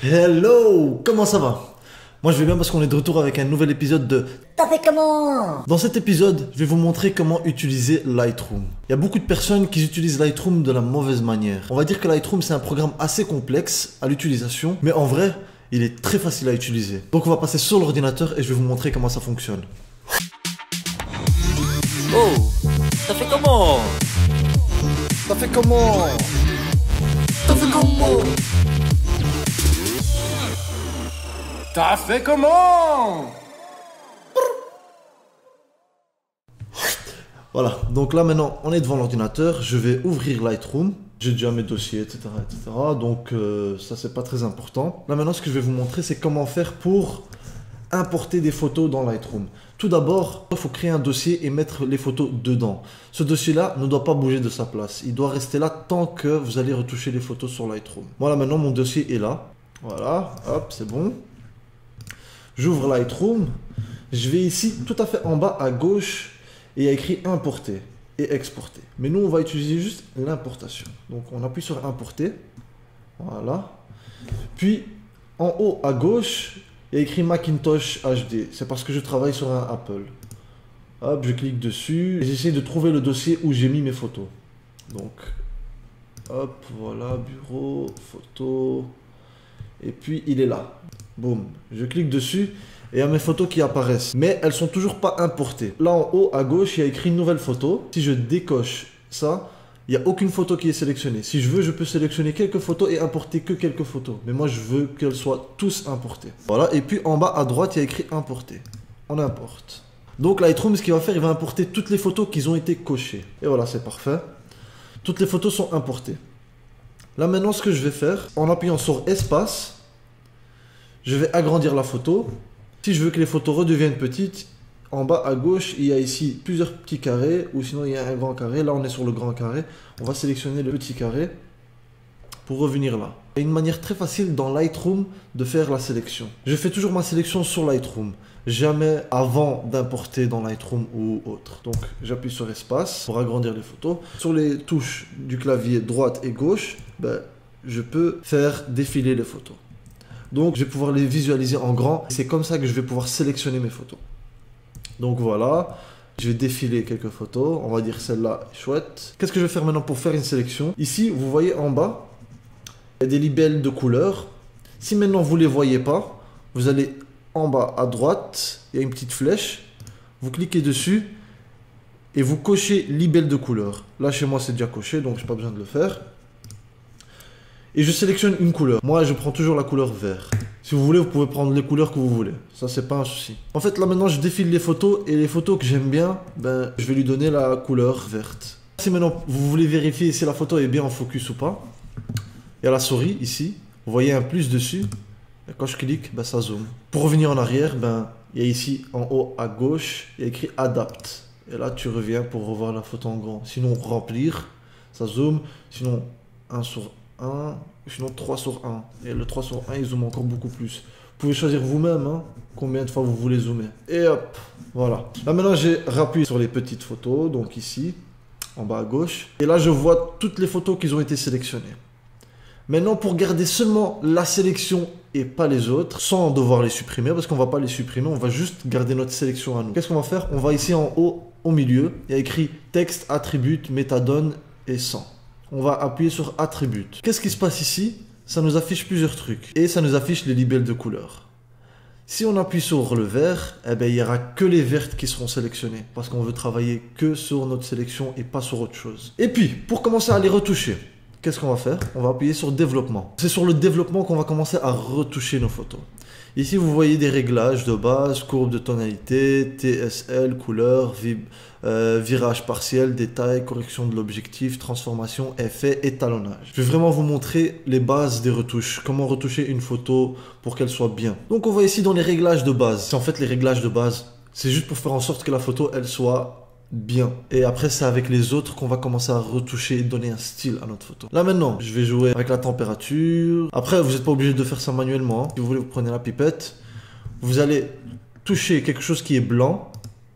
Hello, comment ça va? Moi je vais bien parce qu'on est de retour avec un nouvel épisode de T'as fait comment? Dans cet épisode, je vais vous montrer comment utiliser Lightroom. Il y a beaucoup de personnes qui utilisent Lightroom de la mauvaise manière. On va dire que Lightroom c'est un programme assez complexe à l'utilisation, mais en vrai, il est très facile à utiliser. Donc on va passer sur l'ordinateur et je vais vous montrer comment ça fonctionne. Oh, t'as fait comment? Ça fait comment? T'as fait comment? T'as fait comment? Voilà, donc là maintenant on est devant l'ordinateur, je vais ouvrir Lightroom. J'ai déjà mes dossiers, etc. Donc ça c'est pas très important. Là maintenant ce que je vais vous montrer c'est comment faire pour importer des photos dans Lightroom. Tout d'abord, il faut créer un dossier et mettre les photos dedans. Ce dossier-là ne doit pas bouger de sa place. Il doit rester là tant que vous allez retoucher les photos sur Lightroom. Voilà, maintenant mon dossier est là. Voilà, hop, c'est bon. J'ouvre Lightroom. Je vais ici, tout à fait en bas à gauche, et il y a écrit importer et exporter. Mais nous, on va utiliser juste l'importation. Donc, on appuie sur importer. Voilà. Puis, en haut à gauche, il y a écrit Macintosh HD. C'est parce que je travaille sur un Apple. Hop, je clique dessus. J'essaie de trouver le dossier où j'ai mis mes photos. Donc, hop, voilà, bureau, photo. Et puis, il est là. Boum. Je clique dessus et il y a mes photos qui apparaissent. Mais elles sont toujours pas importées. Là, en haut à gauche, il y a écrit nouvelle photo. Si je décoche ça, il n'y a aucune photo qui est sélectionnée. Si je veux, je peux sélectionner quelques photos et importer que quelques photos. Mais moi, je veux qu'elles soient tous importées. Voilà. Et puis, en bas à droite, il y a écrit importer. On importe. Donc, Lightroom, ce qu'il va faire, il va importer toutes les photos qui ont été cochées. Et voilà, c'est parfait. Toutes les photos sont importées. Là, maintenant, ce que je vais faire, en appuyant sur espace, je vais agrandir la photo. Si je veux que les photos redeviennent petites, en bas à gauche, il y a ici plusieurs petits carrés, ou sinon il y a un grand carré. Là, on est sur le grand carré. On va sélectionner le petit carré pour revenir là. Il y a une manière très facile dans Lightroom de faire la sélection. Je fais toujours ma sélection sur Lightroom, jamais avant d'importer dans Lightroom ou autre. Donc, j'appuie sur espace pour agrandir les photos. Sur les touches du clavier droite et gauche, je peux faire défiler les photos. Donc, je vais pouvoir les visualiser en grand. C'est comme ça que je vais pouvoir sélectionner mes photos. Donc, voilà. Je vais défiler quelques photos. On va dire celle-là, chouette. Qu'est-ce que je vais faire maintenant pour faire une sélection? Ici, vous voyez en bas, il y a des libelles de couleurs. Si maintenant, vous ne les voyez pas, vous allez en bas à droite. Il y a une petite flèche. Vous cliquez dessus et vous cochez libelle de couleur. Là, chez moi, c'est déjà coché, donc je n'ai pas besoin de le faire. Et je sélectionne une couleur. Moi, je prends toujours la couleur vert. Si vous voulez, vous pouvez prendre les couleurs que vous voulez. Ça, c'est pas un souci. En fait, là, maintenant, je défile les photos. Et les photos que j'aime bien, je vais lui donner la couleur verte. Si maintenant, vous voulez vérifier si la photo est bien en focus ou pas, il y a la souris, ici. Vous voyez un plus dessus. Et quand je clique, ça zoome. Pour revenir en arrière, il y a ici, en haut à gauche, il y a écrit Adapt. Et là, tu reviens pour revoir la photo en grand. Sinon, remplir, ça zoome. Sinon, 1 sur 1, sinon 3 sur 1. Et le 3 sur 1, il zoome encore beaucoup plus. Vous pouvez choisir vous-même combien de fois vous voulez zoomer. Et hop, voilà. Là maintenant, j'ai rappuyé sur les petites photos, donc ici, en bas à gauche. Et là, je vois toutes les photos qui ont été sélectionnées. Maintenant, pour garder seulement la sélection et pas les autres, sans devoir les supprimer, parce qu'on ne va pas les supprimer, on va juste garder notre sélection à nous. Qu'est-ce qu'on va faire? On va ici en haut, au milieu, il y a écrit texte, attribute, méthadone et 100. On va appuyer sur attribute. Qu'est-ce qui se passe ici? Ça nous affiche plusieurs trucs. Et ça nous affiche les libelles de couleur. Si on appuie sur le vert, il n'y aura que les vertes qui seront sélectionnées. Parce qu'on veut travailler que sur notre sélection et pas sur autre chose. Et puis, pour commencer à les retoucher, qu'est-ce qu'on va faire? On va appuyer sur développement. C'est sur le développement qu'on va commencer à retoucher nos photos. Ici, vous voyez des réglages de base, courbe de tonalité, TSL, couleur, virage partiel, détail, correction de l'objectif, transformation, effet, étalonnage. Je vais vraiment vous montrer les bases des retouches, comment retoucher une photo pour qu'elle soit bien. Donc, on va ici dans les réglages de base. En fait, les réglages de base, c'est juste pour faire en sorte que la photo, elle soit bien. Et après, c'est avec les autres qu'on va commencer à retoucher et donner un style à notre photo. Là maintenant, je vais jouer avec la température. Après, vous n'êtes pas obligé de faire ça manuellement. Si vous voulez, vous prenez la pipette. Vous allez toucher quelque chose qui est blanc.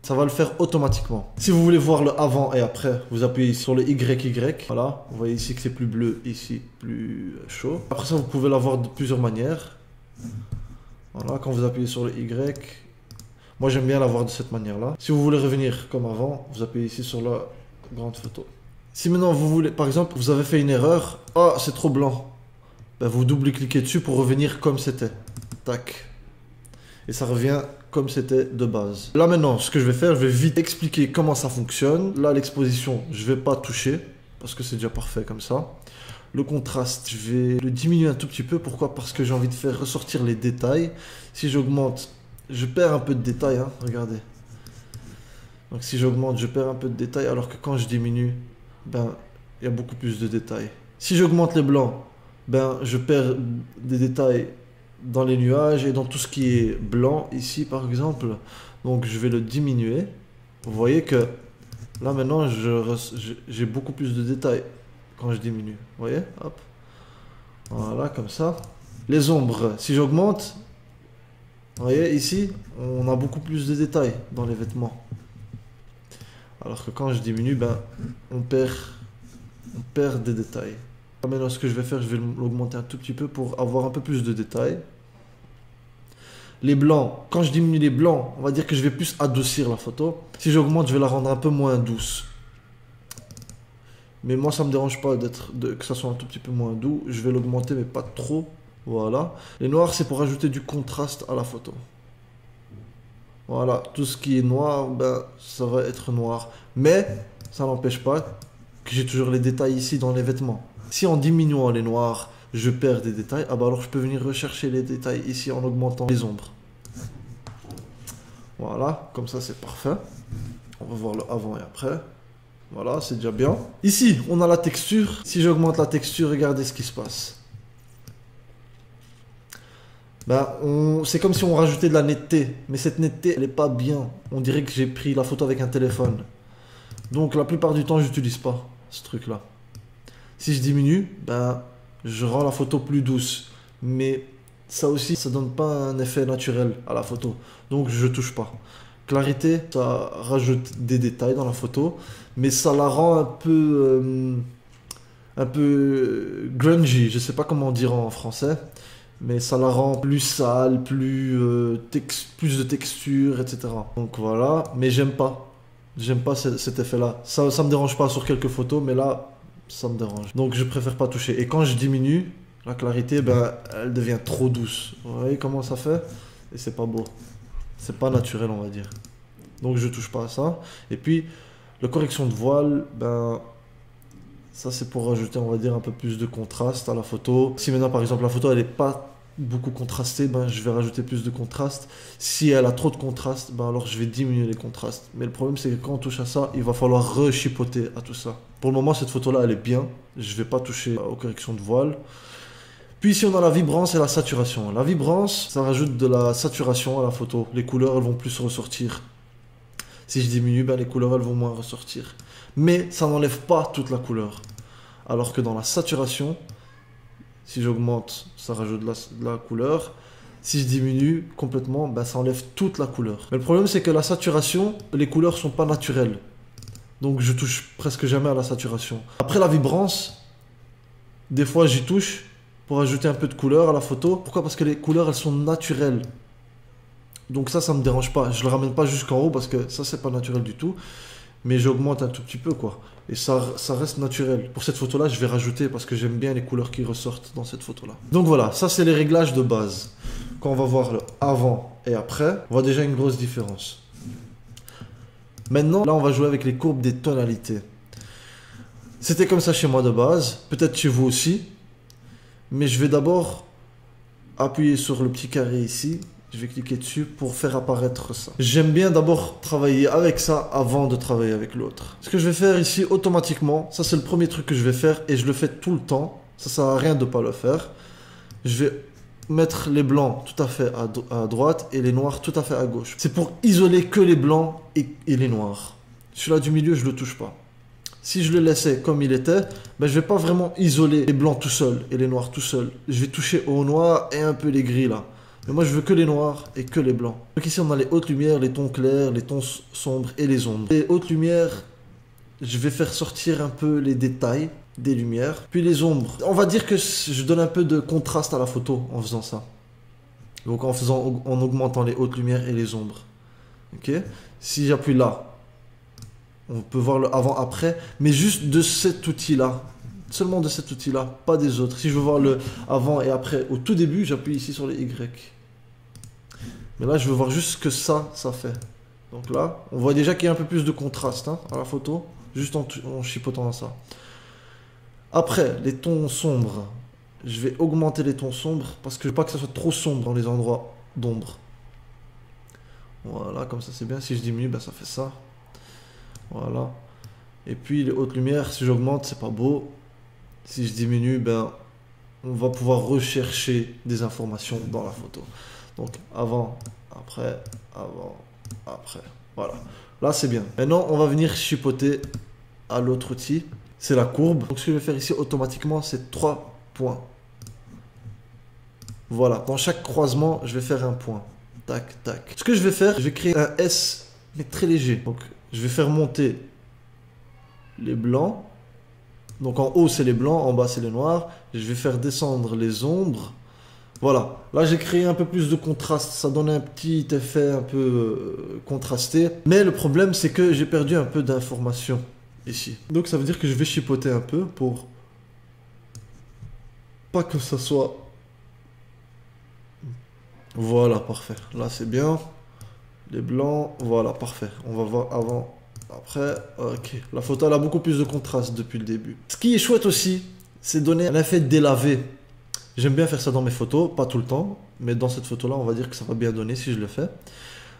Ça va le faire automatiquement. Si vous voulez voir le avant et après, vous appuyez sur le YY. Voilà, vous voyez ici que c'est plus bleu, ici plus chaud. Après ça, vous pouvez l'avoir de plusieurs manières. Voilà, quand vous appuyez sur le Y. Moi, j'aime bien l'avoir de cette manière-là. Si vous voulez revenir comme avant, vous appuyez ici sur la grande photo. Si maintenant vous voulez, par exemple, vous avez fait une erreur. Oh, c'est trop blanc. Ben, vous double-cliquez dessus pour revenir comme c'était. Tac. Et ça revient comme c'était de base. Là maintenant, ce que je vais faire, je vais vite expliquer comment ça fonctionne. Là, l'exposition, je vais pas toucher parce que c'est déjà parfait comme ça. Le contraste, je vais le diminuer un tout petit peu. Pourquoi? Parce que j'ai envie de faire ressortir les détails. Si j'augmente, je perds un peu de détails, hein, regardez. Donc si j'augmente, je perds un peu de détails, alors que quand je diminue, ben, il y a beaucoup plus de détails. Si j'augmente les blancs, ben, je perds des détails dans les nuages et dans tout ce qui est blanc ici par exemple. Donc je vais le diminuer. Vous voyez que là maintenant j'ai beaucoup plus de détails quand je diminue. Vous voyez, hop, voilà, comme ça. Les ombres, si j'augmente, vous voyez ici on a beaucoup plus de détails dans les vêtements, alors que quand je diminue, ben on perd des détails. Maintenant, ce que je vais faire, je vais l'augmenter un tout petit peu pour avoir un peu plus de détails. Les blancs, quand je diminue les blancs, on va dire que je vais plus adoucir la photo. Si j'augmente, je vais la rendre un peu moins douce. Mais moi, ça me dérange pas que ça soit un tout petit peu moins doux. Je vais l'augmenter, mais pas trop. Voilà. Les noirs, c'est pour ajouter du contraste à la photo. Voilà. Tout ce qui est noir, ben, ça va être noir. Mais ça n'empêche pas que j'ai toujours les détails ici dans les vêtements. Si en diminuant les noirs, je perds des détails, ah bah alors je peux venir rechercher les détails ici en augmentant les ombres. Voilà, comme ça c'est parfait. On va voir le avant et après. Voilà, c'est déjà bien. Ici, on a la texture. Si j'augmente la texture, regardez ce qui se passe. Ben, c'est comme si on rajoutait de la netteté. Mais cette netteté, elle n'est pas bien. On dirait que j'ai pris la photo avec un téléphone. Donc la plupart du temps, j'utilise pas ce truc-là. Si je diminue, ben, je rends la photo plus douce. Mais ça aussi, ça donne pas un effet naturel à la photo. Donc je touche pas. Clarité, ça rajoute des détails dans la photo. Mais ça la rend un peu grungy. Je sais pas comment dire en français. Mais ça la rend plus sale, plus de texture, etc. Donc voilà. Mais j'aime pas. J'aime pas cet effet-là. Ça me dérange pas sur quelques photos, mais là, ça me dérange. Donc je préfère pas toucher. Et quand je diminue la clarité, ben, elle devient trop douce. Vous voyez comment ça fait? Et c'est pas beau. C'est pas naturel, on va dire. Donc je touche pas à ça. Et puis, la correction de voile, ben, ça c'est pour rajouter, on va dire, un peu plus de contraste à la photo. Si maintenant, par exemple, la photo, elle est pas beaucoup contrastée, ben, je vais rajouter plus de contraste. Si elle a trop de contraste, ben, alors je vais diminuer les contrastes. Mais le problème, c'est que quand on touche à ça, il va falloir rechipoter à tout ça. Pour le moment, cette photo-là, elle est bien. Je vais pas toucher aux corrections de voile. Puis ici, on a la vibrance et la saturation. La vibrance, ça rajoute de la saturation à la photo. Les couleurs, elles vont plus ressortir. Si je diminue, ben, les couleurs, elles vont moins ressortir. Mais ça n'enlève pas toute la couleur. Alors que dans la saturation, si j'augmente, ça rajoute de la couleur. Si je diminue complètement, ben, ça enlève toute la couleur. Mais le problème, c'est que la saturation, les couleurs sont pas naturelles. Donc je touche presque jamais à la saturation. Après la vibrance, des fois j'y touche pour ajouter un peu de couleur à la photo. Pourquoi? Parce que les couleurs, elles sont naturelles. Donc ça me dérange pas. Je le ramène pas jusqu'en haut parce que ça, c'est pas naturel du tout. Mais j'augmente un tout petit peu, quoi. Et ça reste naturel. Pour cette photo-là, je vais rajouter parce que j'aime bien les couleurs qui ressortent dans cette photo-là. Donc voilà, ça, c'est les réglages de base. Quand on va voir le avant et après, on voit déjà une grosse différence. Maintenant, là, on va jouer avec les courbes des tonalités. C'était comme ça chez moi de base. Peut-être chez vous aussi. Mais je vais d'abord appuyer sur le petit carré ici. Je vais cliquer dessus pour faire apparaître ça. J'aime bien d'abord travailler avec ça avant de travailler avec l'autre. Ce que je vais faire ici automatiquement, ça c'est le premier truc que je vais faire et je le fais tout le temps. Ça sert à rien de ne pas le faire. Je vais mettre les blancs tout à fait à droite et les noirs tout à fait à gauche. C'est pour isoler que les blancs et les noirs. Celui-là du milieu, je ne le touche pas. Si je le laissais comme il était, ben, je ne vais pas vraiment isoler les blancs tout seuls et les noirs tout seuls. Je vais toucher au noir et un peu les gris là. Mais moi, je veux que les noirs et que les blancs. Donc ici, on a les hautes lumières, les tons clairs, les tons sombres et les ombres. Les hautes lumières, je vais faire sortir un peu les détails des lumières. Puis les ombres. On va dire que je donne un peu de contraste à la photo en faisant ça. Donc en augmentant les hautes lumières et les ombres. Ok. Si j'appuie là, on peut voir le avant-après, mais juste de cet outil-là. Seulement de cet outil-là, pas des autres. Si je veux voir le avant et après au tout début, j'appuie ici sur les Y. Mais là, je veux voir juste ce que ça fait. Donc là, on voit déjà qu'il y a un peu plus de contraste hein, à la photo, juste en chipotant ça. Après, les tons sombres. Je vais augmenter les tons sombres parce que je veux pas que ça soit trop sombre dans les endroits d'ombre. Voilà, comme ça c'est bien. Si je diminue, ben ça fait ça. Voilà. Et puis les hautes lumières, si j'augmente, c'est pas beau. Si je diminue, ben on va pouvoir rechercher des informations dans la photo. Donc avant, après, avant, après. Voilà. Là c'est bien. Maintenant, on va venir chipoter à l'autre outil. C'est la courbe. Donc ce que je vais faire ici automatiquement, c'est 3 points. Voilà. Dans chaque croisement, je vais faire un point. Tac, tac. Ce que je vais faire, je vais créer un S, mais très léger. Donc je vais faire monter les blancs. Donc en haut c'est les blancs, en bas c'est les noirs. Je vais faire descendre les ombres. Voilà, là j'ai créé un peu plus de contraste. Ça donne un petit effet un peu contrasté. Mais le problème c'est que j'ai perdu un peu d'informations ici. Donc ça veut dire que je vais chipoter un peu pour pas que ça soit... Voilà, parfait. Là c'est bien. Les blancs, voilà, parfait. On va voir avant... Après, ok. La photo, elle a beaucoup plus de contraste depuis le début. Ce qui est chouette aussi, c'est donner un effet délavé. J'aime bien faire ça dans mes photos, pas tout le temps, mais dans cette photo-là, on va dire que ça va bien donner si je le fais.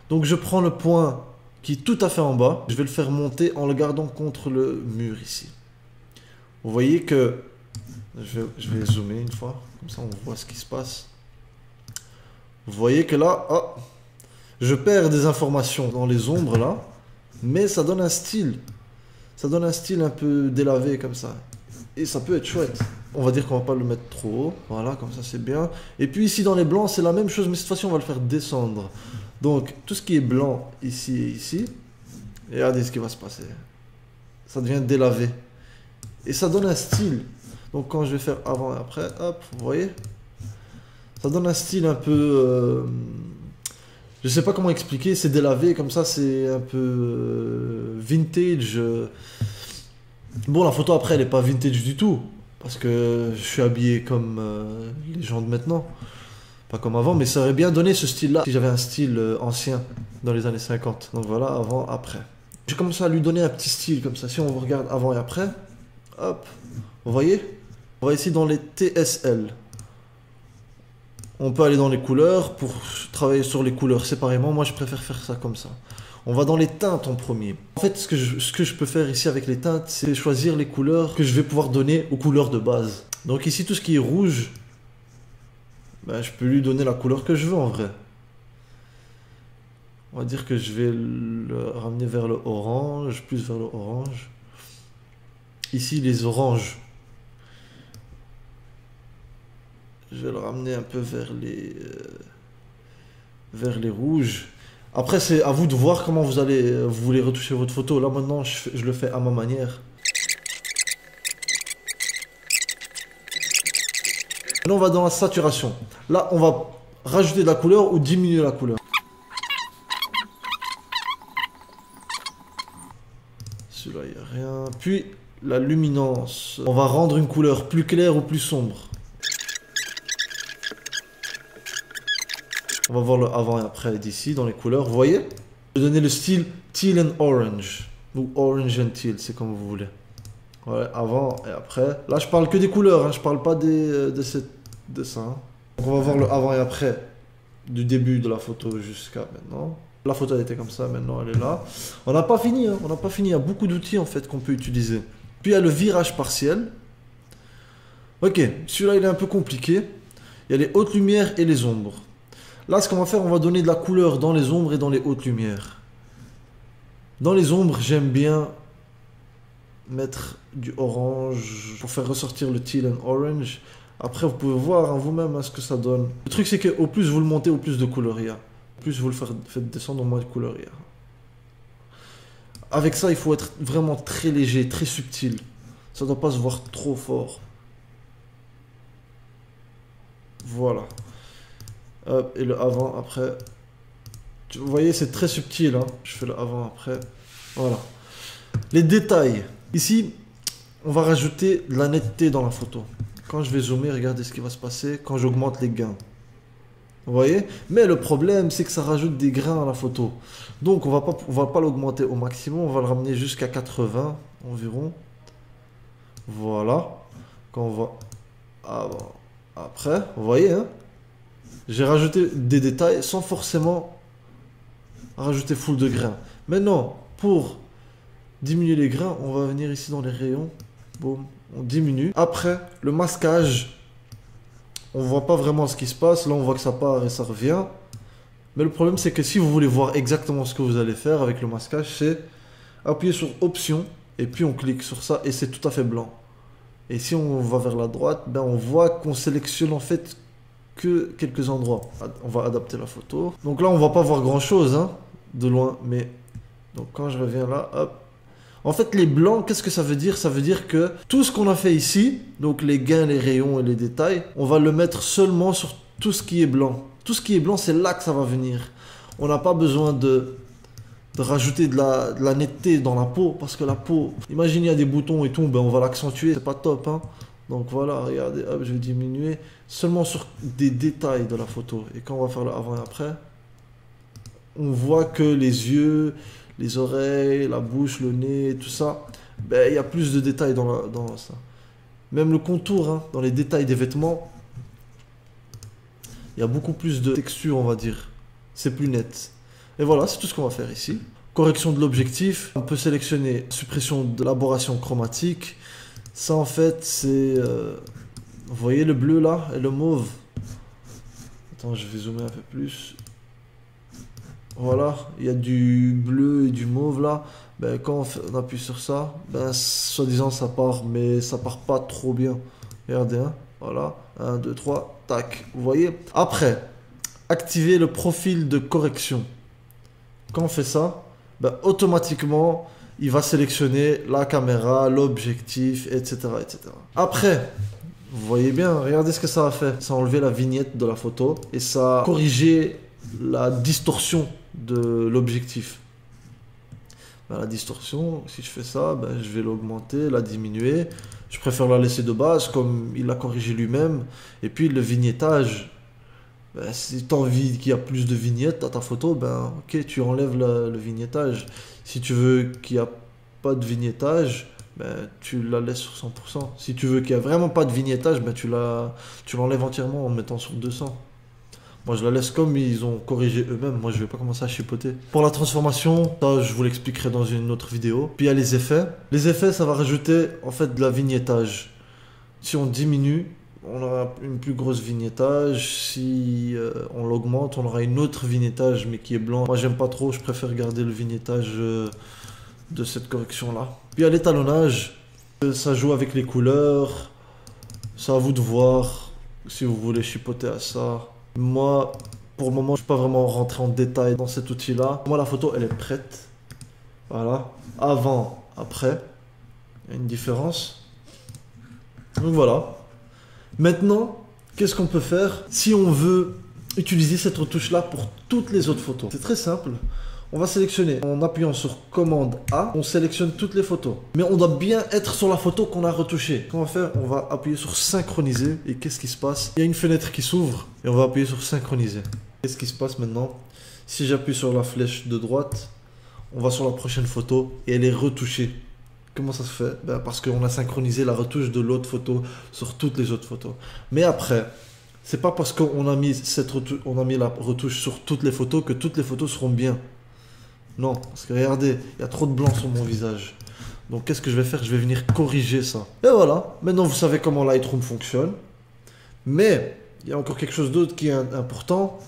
Donc, je prends le point qui est tout à fait en bas. Je vais le faire monter en le gardant contre le mur ici. Vous voyez que... Je vais zoomer une fois, comme ça on voit ce qui se passe. Vous voyez que là, oh, je perds des informations dans les ombres là. Mais ça donne un style. Ça donne un style un peu délavé comme ça. Et ça peut être chouette. On va dire qu'on va pas le mettre trop haut. Voilà, comme ça c'est bien. Et puis ici dans les blancs, c'est la même chose, mais cette fois-ci on va le faire descendre. Donc tout ce qui est blanc ici et ici. Et regardez ce qui va se passer. Ça devient délavé. Et ça donne un style. Donc quand je vais faire avant et après, hop, vous voyez. Ça donne un style un peu... Je sais pas comment expliquer, c'est délavé, comme ça c'est un peu vintage. Bon, la photo après elle est pas vintage du tout, parce que je suis habillé comme les gens de maintenant, pas comme avant, mais ça aurait bien donné ce style-là si j'avais un style ancien dans les années 50. Donc voilà, avant, après. J'ai commencé à lui donner un petit style comme ça, si on regarde avant et après, hop, vous voyez? On va ici dans les TSL. On peut aller dans les couleurs pour travailler sur les couleurs séparément. Moi, je préfère faire ça comme ça. On va dans les teintes en premier. En fait, ce que je peux faire ici avec les teintes, c'est choisir les couleurs que je vais pouvoir donner aux couleurs de base. Donc ici, tout ce qui est rouge, ben, je peux lui donner la couleur que je veux en vrai. On va dire que je vais le ramener vers le orange, plus vers le orange. Ici, les oranges. Je vais le ramener un peu vers les rouges. Après, c'est à vous de voir comment vous voulez retoucher votre photo. Là, maintenant, je le fais à ma manière. Maintenant, on va dans la saturation. Là, on va rajouter de la couleur ou diminuer la couleur. Celui-là, il n'y a rien. Puis, la luminance. On va rendre une couleur plus claire ou plus sombre. On va voir le avant et après d'ici dans les couleurs. Vous voyez? Je vais donner le style teal and orange. Ou orange and teal, c'est comme vous voulez. Ouais, avant et après. Là, je parle que des couleurs, hein. Je parle pas de ça. Hein. Donc, on va voir le avant et après du début de la photo jusqu'à maintenant. La photo elle était comme ça, maintenant elle est là. On n'a pas fini, hein. On n'a pas fini. Il y a beaucoup d'outils en fait qu'on peut utiliser. Puis il y a le virage partiel. Ok, celui-là il est un peu compliqué. Il y a les hautes lumières et les ombres. Là, ce qu'on va faire, on va donner de la couleur dans les ombres et dans les hautes lumières. Dans les ombres, j'aime bien mettre du orange pour faire ressortir le teal and orange. Après, vous pouvez voir hein, vous-même hein, ce que ça donne. Le truc, c'est qu'au plus vous le montez, au plus de couleurs il y a. Au plus vous le faites descendre, au moins de couleurs il y a. Avec ça, il faut être vraiment très léger, très subtil. Ça ne doit pas se voir trop fort. Voilà. Hop, et le avant, après. Vous voyez, c'est très subtil. Hein. Je fais le avant, après. Voilà. Les détails. Ici, on va rajouter de la netteté dans la photo. Quand je vais zoomer, regardez ce qui va se passer quand j'augmente les gains. Vous voyez? Mais le problème, c'est que ça rajoute des grains à la photo. Donc, on va pas l'augmenter au maximum. On va le ramener jusqu'à 80 environ. Voilà. Quand on va avant, après, vous voyez, hein? J'ai rajouté des détails sans forcément rajouter full de grains. Maintenant, pour diminuer les grains, on va venir ici dans les rayons. Boum, on diminue. Après, le masquage, on voit pas vraiment ce qui se passe. Là, on voit que ça part et ça revient. Mais le problème, c'est que si vous voulez voir exactement ce que vous allez faire avec le masquage, c'est appuyer sur Option et puis on clique sur ça et c'est tout à fait blanc. Et si on va vers la droite, ben on voit qu'on sélectionne en fait que quelques endroits. On va adapter la photo. Donc là, on va pas voir grand chose hein, de loin, mais donc quand je reviens là, hop. En fait, les blancs, qu'est-ce que ça veut dire? Ça veut dire que tout ce qu'on a fait ici, donc les gains, les rayons et les détails, on va le mettre seulement sur tout ce qui est blanc. Tout ce qui est blanc, c'est là que ça va venir. On n'a pas besoin de rajouter de la netteté dans la peau, parce que la peau, imaginez il y a des boutons et tout, ben on va l'accentuer, c'est pas top. Hein. Donc voilà, regardez, hop, je vais diminuer seulement sur des détails de la photo. Et quand on va faire le avant et après, on voit que les yeux, les oreilles, la bouche, le nez, tout ça, ben, il y a plus de détails dans ça. Même le contour, hein, dans les détails des vêtements, il y a beaucoup plus de texture, on va dire. C'est plus net. Et voilà, c'est tout ce qu'on va faire ici. Correction de l'objectif. On peut sélectionner suppression de l'aberration chromatique. Ça, en fait, c'est... vous voyez le bleu, là, et le mauve. Attends, je vais zoomer un peu plus. Voilà, il y a du bleu et du mauve là. Ben, quand on appuie sur ça, ben, soi-disant ça part, mais ça part pas trop bien. Regardez, hein. Voilà, 1, 2, 3, tac. Vous voyez? Après, activer le profil de correction. Quand on fait ça, ben, automatiquement, il va sélectionner la caméra, l'objectif, etc., etc. Après, vous voyez bien, regardez ce que ça a fait. Ça a enlevé la vignette de la photo et ça a corrigé la distorsion de l'objectif. Ben, la distorsion, si je fais ça, ben, je vais l'augmenter, la diminuer. Je préfère la laisser de base comme il l'a corrigé lui-même. Et puis le vignettage, ben, si tu as envie qu'il y a plus de vignettes dans ta photo, ben, ok, tu enlèves le vignettage. Si tu veux qu'il n'y a pas de vignettage, ben, tu la laisses sur 100%. Si tu veux qu'il n'y a vraiment pas de vignettage, ben, tu l'enlèves entièrement en mettant sur 200. Moi, je la laisse comme ils ont corrigé eux-mêmes. Moi, je vais pas commencer à chipoter. Pour la transformation, ça, je vous l'expliquerai dans une autre vidéo. Puis, il y a les effets. Les effets, ça va rajouter, en fait, de la vignettage. Si on diminue, on aura une plus grosse vignettage. Si on l'augmente, on aura une autre vignettage, mais qui est blanc. Moi, j'aime pas trop. Je préfère garder le vignettage de cette correction-là. Puis, il y a l'étalonnage. Ça joue avec les couleurs. C'est à vous de voir si vous voulez chipoter à ça. Moi, pour le moment, je ne suis pas vraiment rentré en détail dans cet outil-là. Moi, la photo, elle est prête. Voilà. Avant, après. Il y a une différence. Donc voilà. Maintenant, qu'est-ce qu'on peut faire si on veut utiliser cette retouche-là pour toutes les autres photos? C'est très simple. On va sélectionner, en appuyant sur commande A, on sélectionne toutes les photos. Mais on doit bien être sur la photo qu'on a retouchée. Ce qu'on va faire, on va appuyer sur synchroniser. Et qu'est-ce qui se passe? Il y a une fenêtre qui s'ouvre et on va appuyer sur synchroniser. Qu'est-ce qui se passe maintenant? Si j'appuie sur la flèche de droite, on va sur la prochaine photo et elle est retouchée. Comment ça se fait? Ben parce qu'on a synchronisé la retouche de l'autre photo sur toutes les autres photos. Mais après, c'est pas parce qu'on a mis la retouche sur toutes les photos que toutes les photos seront bien. Non, parce que regardez, il y a trop de blanc sur mon visage. Donc qu'est-ce que je vais faire? Je vais venir corriger ça. Et voilà, maintenant vous savez comment Lightroom fonctionne. Mais il y a encore quelque chose d'autre qui est important,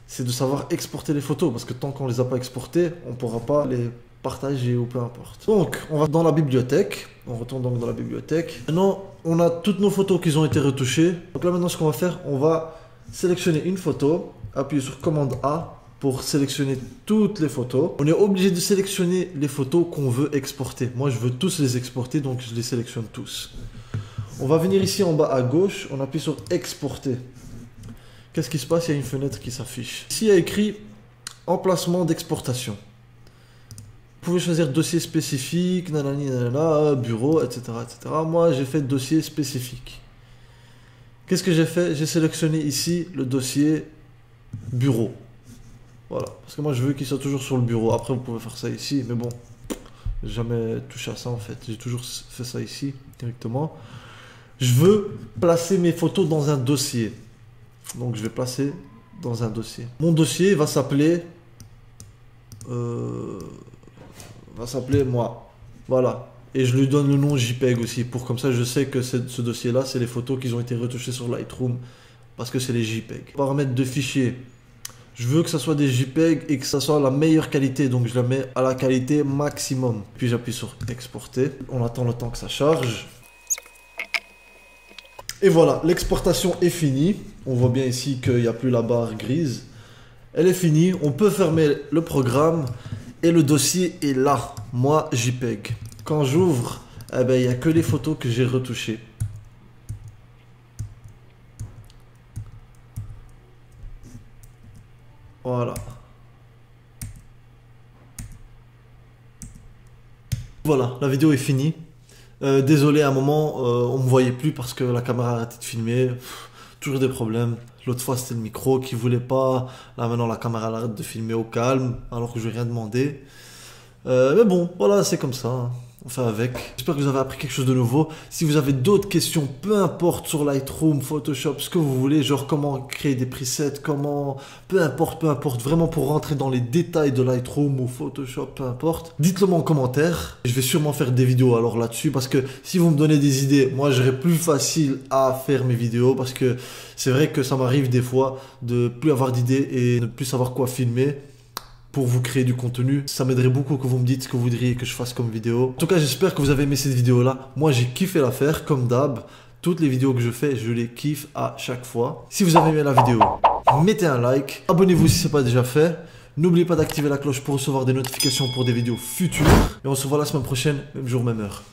c'est de savoir exporter les photos. Parce que tant qu'on ne les a pas exportées, on ne pourra pas les partager ou peu importe. Donc, on va dans la bibliothèque. On retourne donc dans la bibliothèque. Maintenant, on a toutes nos photos qui ont été retouchées. Donc là, maintenant, ce qu'on va faire, on va sélectionner une photo, appuyer sur commande A pour sélectionner toutes les photos. On est obligé de sélectionner les photos qu'on veut exporter. Moi, je veux tous les exporter, donc je les sélectionne tous. On va venir ici en bas à gauche, on appuie sur exporter. Qu'est-ce qui se passe? Il y a une fenêtre qui s'affiche. Ici, il y a écrit emplacement d'exportation. Vous pouvez choisir dossier spécifique, nanani, nanana, bureau, etc., etc. Moi, j'ai fait dossier spécifique. Qu'est-ce que j'ai fait? J'ai sélectionné ici le dossier bureau. Voilà, parce que moi je veux qu'il soit toujours sur le bureau. Après, vous pouvez faire ça ici, mais bon, j'ai jamais touché à ça en fait. J'ai toujours fait ça ici directement. Je veux placer mes photos dans un dossier. Donc je vais placer dans un dossier. Mon dossier va s'appeler moi. Voilà. Et je lui donne le nom JPEG aussi, pour comme ça je sais que ce dossier-là, c'est les photos qui ont été retouchées sur Lightroom, parce que c'est les JPEG. Paramètres de fichier. Je veux que ça soit des JPEG et que ça soit la meilleure qualité, donc je la mets à la qualité maximum. Puis j'appuie sur exporter. On attend le temps que ça charge. Et voilà, l'exportation est finie. On voit bien ici qu'il n'y a plus la barre grise. Elle est finie. On peut fermer le programme et le dossier est là. Moi, JPEG. Quand j'ouvre, eh ben, il n'y a que les photos que j'ai retouchées. Voilà. Voilà, la vidéo est finie. Désolé, à un moment, on me voyait plus parce que la caméra a arrêté de filmer. Toujours des problèmes. L'autre fois, c'était le micro qui voulait pas. Là, maintenant, la caméra elle arrête de filmer au calme, alors que je n'ai rien demandé. Mais bon, voilà, c'est comme ça. Hein. On fait avec. J'espère que vous avez appris quelque chose de nouveau. Si vous avez d'autres questions, peu importe, sur Lightroom, Photoshop, ce que vous voulez, genre comment créer des presets, comment... Peu importe, vraiment pour rentrer dans les détails de Lightroom ou Photoshop, peu importe. Dites-le moi en commentaire. Je vais sûrement faire des vidéos alors là-dessus, parce que si vous me donnez des idées, moi j'aurai plus facile à faire mes vidéos, parce que c'est vrai que ça m'arrive des fois de plus avoir d'idées et ne plus savoir quoi filmer. Pour vous créer du contenu, ça m'aiderait beaucoup que vous me dites ce que vous voudriez que je fasse comme vidéo. En tout cas, j'espère que vous avez aimé cette vidéo-là. Moi, j'ai kiffé la faire, comme d'hab. Toutes les vidéos que je fais, je les kiffe à chaque fois. Si vous avez aimé la vidéo, mettez un like. Abonnez-vous si ce n'est pas déjà fait. N'oubliez pas d'activer la cloche pour recevoir des notifications pour des vidéos futures. Et on se voit la semaine prochaine, même jour, même heure.